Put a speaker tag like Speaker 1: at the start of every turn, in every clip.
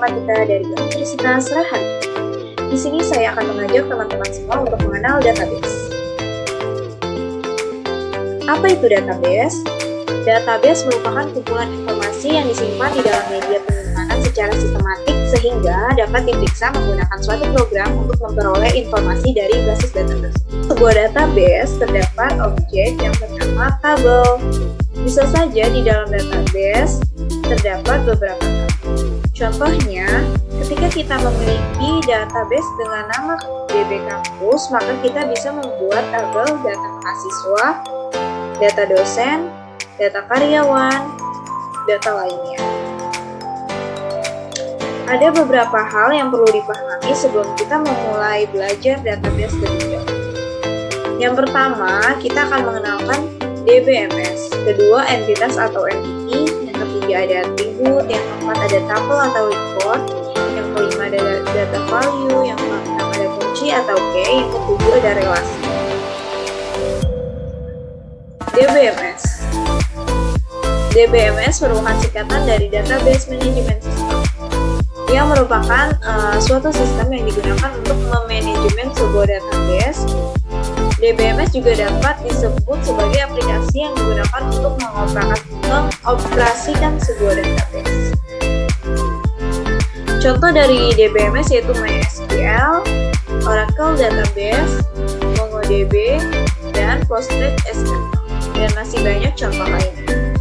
Speaker 1: Matematika dari Universitas Raharja. Di sini saya akan mengajak teman-teman semua untuk mengenal database. Apa itu database? Database merupakan kumpulan informasi yang disimpan di dalam media penyimpanan secara sistematik sehingga dapat diperiksa menggunakan suatu program untuk memperoleh informasi dari basis data tersebut. Sebuah database terdapat objek yang bernama tabel. Bisa saja di dalam database terdapat beberapa tabel. Contohnya, ketika kita memiliki database dengan nama DB Kampus, maka kita bisa membuat tabel data mahasiswa, data dosen, data karyawan, data lainnya. Ada beberapa hal yang perlu dipahami sebelum kita memulai belajar database lebih jauh. Yang pertama, kita akan mengenalkan DBMS, kedua entitas atau entity, yang ketiga ada atribut, yang keempat ada tuple atau record, yang kelima ada data value, yang keenam ada kunci atau key, yang ketujuh ada relasi. DBMS DBMS merupakan singkatan dari Database Management System, yang merupakan suatu sistem yang digunakan untuk memanajemen sebuah database. DBMS juga dapat disebut sebagai aplikasi yang digunakan untuk mengoperasikan sebuah database. Contoh dari DBMS yaitu MySQL, Oracle Database, MongoDB, dan PostgreSQL, dan masih banyak contoh lainnya.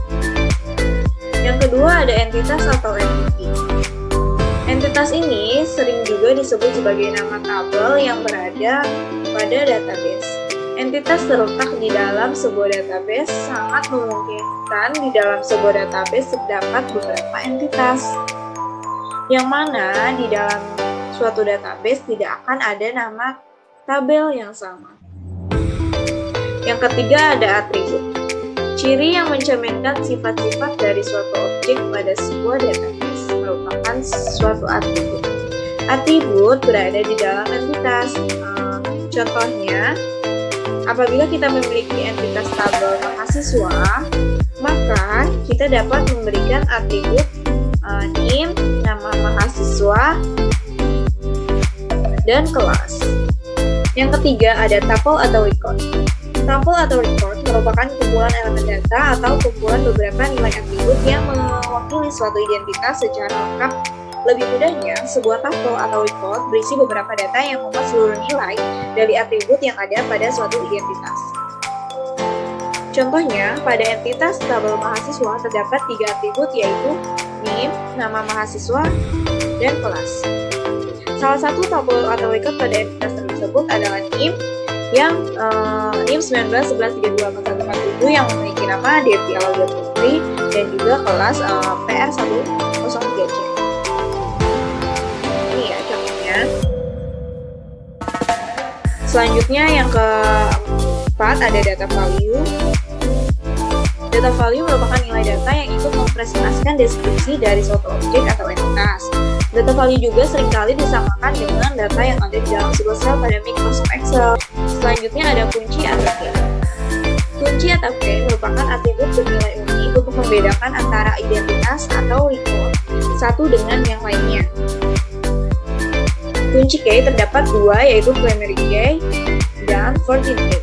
Speaker 1: Yang kedua ada entitas atau entity. Entitas ini sering juga disebut sebagai nama tabel yang berada pada database. Entitas terletak di dalam sebuah database. Sangat memungkinkan di dalam sebuah database terdapat beberapa entitas, yang mana di dalam suatu database tidak akan ada nama tabel yang sama. Yang ketiga ada atribut. Ciri yang mencerminkan sifat-sifat dari suatu objek pada sebuah database merupakan suatu atribut. Atribut berada di dalam entitas. Contohnya, apabila kita memiliki entitas tabel mahasiswa, maka kita dapat memberikan atribut NIM, nama mahasiswa, dan kelas. Yang ketiga ada tuple atau record. Tuple atau record merupakan kumpulan elemen data atau kumpulan beberapa nilai atribut yang mewakili suatu identitas secara lengkap. Lebih mudahnya, sebuah tuple atau record berisi beberapa data yang memuat seluruh nilai dari atribut yang ada pada suatu identitas. Contohnya, pada entitas tabel mahasiswa terdapat 3 atribut yaitu NIM, nama mahasiswa, dan kelas. Salah satu tuple atau record pada entitas tersebut adalah NIM, yang NIM 1911324147 yang memiliki nama Devi Aladia Putri, dan juga kelas PR103C. Ini ya contohnya. Selanjutnya yang keempat ada data value. Data value merupakan nilai data yang ikut mempresentasikan deskripsi dari suatu objek atau entitas. Data value juga seringkali disamakan dengan data yang ada di dalam sebuah sel pada Microsoft Excel. Selanjutnya ada kunci atau key. Kunci atau key merupakan atribut bernilai unik untuk membedakan antara identitas atau record satu dengan yang lainnya. Kunci key terdapat 2 yaitu primary key dan foreign key.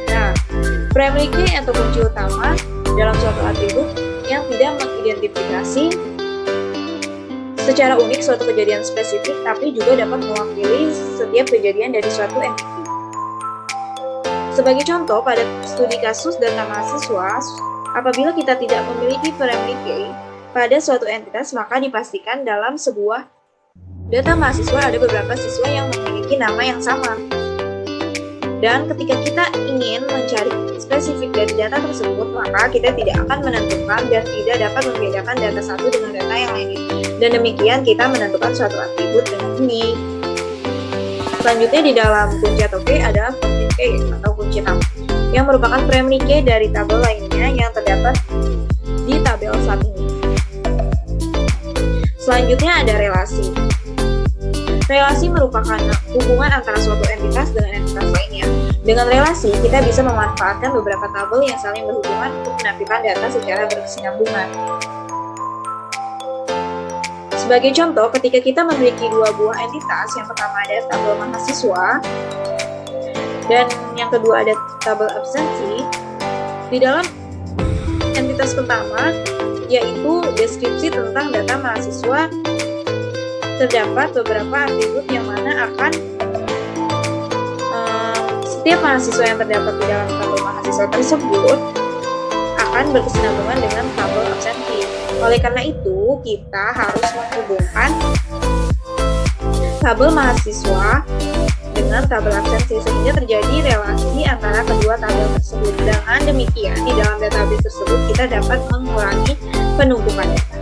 Speaker 1: Nah, primary key atau kunci utama dalam suatu atribut yang tidak mengidentifikasi secara unik suatu kejadian spesifik, tapi juga dapat mewakili setiap kejadian dari suatu entity. Sebagai contoh, pada studi kasus data mahasiswa, apabila kita tidak memiliki primary key pada suatu entitas, maka dipastikan dalam sebuah data mahasiswa ada beberapa siswa yang memiliki nama yang sama. Dan ketika kita ingin mencari spesifik dari data tersebut, maka kita tidak akan menentukan dan tidak dapat membedakan data satu dengan data yang lainnya. Dan demikian kita menentukan suatu atribut dengan ini. Selanjutnya di dalam kunci atau key ada foreign key atau kunci tabel, yang merupakan primary key dari tabel lainnya yang terdapat di tabel saat ini. Selanjutnya ada relasi. Relasi merupakan hubungan antara suatu entitas dengan entitas lainnya. Dengan relasi, kita bisa memanfaatkan beberapa tabel yang saling berhubungan untuk menampilkan data secara berkesinambungan. Sebagai contoh, ketika kita memiliki dua buah entitas, yang pertama ada tabel mahasiswa dan yang kedua ada tabel absensi, di dalam entitas pertama yaitu deskripsi tentang data mahasiswa, terdapat beberapa atribut yang mana akan setiap mahasiswa yang terdapat di dalam tabel mahasiswa tersebut akan berkesinambungan dengan tabel absensi. Oleh karena itu, kita harus menghubungkan tabel mahasiswa dengan tabel absensi sehingga terjadi relasi antara kedua tabel tersebut. Dengan demikian, di dalam database tersebut kita dapat mengurangi penumpukan data.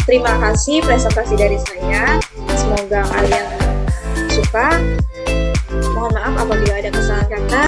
Speaker 1: Terima kasih presentasi dari saya. Semoga kalian suka. Mohon maaf apabila ada kesalahan kata.